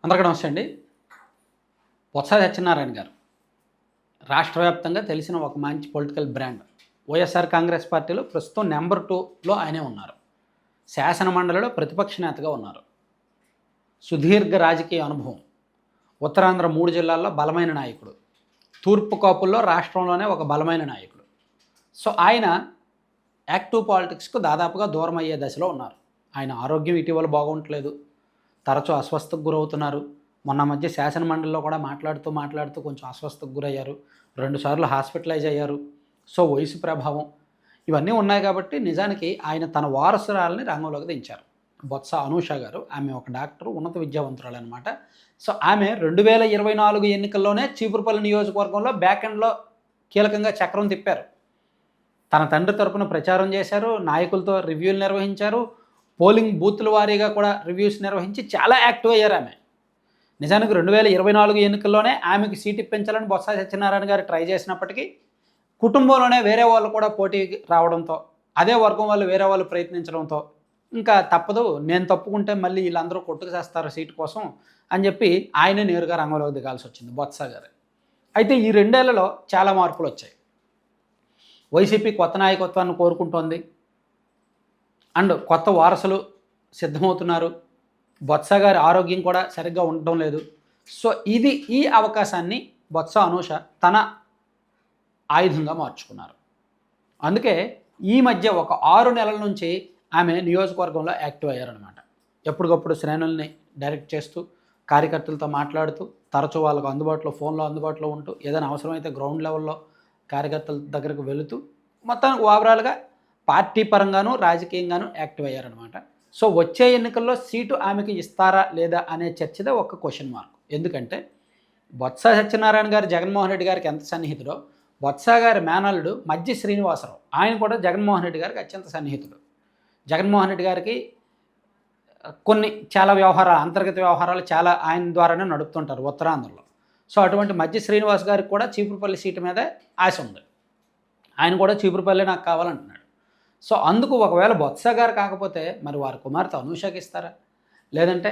అందరికీ నమస్తే అండి. బొత్స సత్యనారాయణ గారు రాష్ట్ర వ్యాప్తంగా తెలిసిన ఒక మంచి పొలిటికల్ బ్రాండ్. వైఎస్ఆర్ కాంగ్రెస్ పార్టీలో ప్రస్తుతం నెంబర్ 2లో ఆయనే ఉన్నారు. శాసన మండలిలో ప్రతిపక్ష నేతగా ఉన్నారు. సుదీర్ఘ రాజకీయ అనుభవం. ఉత్తరాంధ్ర 3 జిల్లాల్లో బలమైన నాయకుడు. తూర్పు కాపుల్లో రాష్ట్రంలోనే ఒక బలమైన నాయకుడు. సో ఆయన యాక్టివ్ పాలిటిక్స్కు దాదాపుగా దూరం అయ్యే దశలో ఉన్నారు. ఆయన ఆరోగ్యం ఇటీవల బాగుండట్లేదు. తరచూ అస్వస్థకు గురవుతున్నారు. మొన్న మధ్య శాసన మండలిలో కూడా మాట్లాడుతూ కొంచెం అస్వస్థకు గురయ్యారు. 2 సార్లు హాస్పిటలైజ్ అయ్యారు. సో వయసు ప్రభావం ఇవన్నీ ఉన్నాయి కాబట్టి నిజానికి ఆయన తన వారసురాలని రంగంలోకి దించారు. బొత్స అనూష గారు. ఆమె ఒక డాక్టరు, ఉన్నత విద్యావంతురాలు అనమాట. సో ఆమె 2024 ఎన్నికల్లోనే చీపురుపల్లి నియోజకవర్గంలో బ్యాక్ ఎండ్లో కీలకంగా చక్రం తిప్పారు. తన తండ్రి తరపున ప్రచారం చేశారు. నాయకులతో రివ్యూలు నిర్వహించారు. పోలింగ్ బూత్ల వారీగా కూడా రివ్యూస్ నిర్వహించి చాలా యాక్టివ్ అయ్యారు ఆమె. నిజానికి 2024 ఎన్నికల్లోనే ఆమెకు సీట్ ఇప్పించాలని బొత్స సత్యనారాయణ గారు ట్రై చేసినప్పటికీ కుటుంబంలోనే వేరే వాళ్ళు కూడా పోటీకి రావడంతో, అదే వర్గం వాళ్ళు వేరే వాళ్ళు ప్రయత్నించడంతో ఇంకా తప్పదు, నేను తప్పుకుంటే మళ్ళీ వీళ్ళందరూ కొట్టుకు చేస్తారు సీటు కోసం అని చెప్పి ఆయనే నేరుగా రంగంలోకి దిగాల్సి వచ్చింది బొత్స గారు. అయితే ఈ 2 ఏళ్లలో చాలా మార్పులు వచ్చాయి. వైసీపీ కొత్త నాయకత్వాన్ని కోరుకుంటోంది. అండ్ కొత్త వారసులు సిద్ధమవుతున్నారు. బొత్స గారి ఆరోగ్యం కూడా సరిగ్గా ఉండటం లేదు. సో ఈ అవకాశాన్ని బొత్స అనూష తన ఆయుధంగా మార్చుకున్నారు. అందుకే ఈ మధ్య ఒక 6 నెలల నుంచి ఆమె నియోజకవర్గంలో యాక్టివ్ అయ్యారనమాట. ఎప్పటికప్పుడు శ్రేణుల్ని డైరెక్ట్ చేస్తూ, కార్యకర్తలతో మాట్లాడుతూ, తరచూ వాళ్ళకు ఫోన్లో అందుబాటులో ఉంటూ, ఏదైనా అవసరమైతే గ్రౌండ్ లెవెల్లో కార్యకర్తల దగ్గరకు వెళుతూ మొత్తానికి ఓవరాల్గా పార్టీ పరంగానూ రాజకీయంగానూ యాక్టివ్ అయ్యారనమాట. సో వచ్చే ఎన్నికల్లో సీటు ఆమెకి ఇస్తారా లేదా అనే చర్చదే ఒక క్వశ్చన్ మార్క్. ఎందుకంటే బొత్స సత్యనారాయణ గారు జగన్మోహన్ రెడ్డి గారికి ఎంత సన్నిహితుడో, బొత్స గారి మేనల్లుడు మధ్య శ్రీనివాసరావు ఆయన కూడా జగన్మోహన్ రెడ్డి గారికి అత్యంత సన్నిహితుడు. జగన్మోహన్ రెడ్డి గారికి కొన్ని చాలా వ్యవహారాలు, అంతర్గత వ్యవహారాలు చాలా ఆయన ద్వారానే నడుపుతుంటారు ఉత్తరాంధ్రలో. సో అటువంటి మధ్య శ్రీనివాస్ గారికి కూడా చీపురుపల్లి సీటు మీద ఆశ ఉంది. ఆయన కూడా చీపురుపల్లి నాకు కావాలంటున్నాడు. సో అందుకు ఒకవేళ బొత్స గారు కాకపోతే మరి వారి కుమార్తె అనూషకి ఇస్తారా, లేదంటే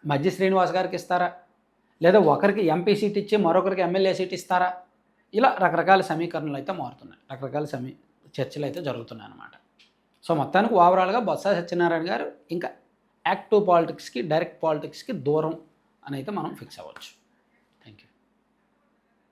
మధ్య శ్రీనివాస్ గారికి ఇస్తారా, లేదా ఒకరికి ఎంపీ సీట్ ఇచ్చి మరొకరికి ఎమ్మెల్యే సీట్ ఇస్తారా, ఇలా రకరకాల సమీకరణలు అయితే మారుతున్నాయి, రకరకాల చర్చలు అయితే జరుగుతున్నాయి అన్నమాట. సో మొత్తానికి ఓవరాల్గా బొత్స సత్యనారాయణ గారు ఇంకా యాక్టివ్ పాలిటిక్స్కి, డైరెక్ట్ పాలిటిక్స్కి దూరం అని అయితే మనం ఫిక్స్ అవ్వచ్చు.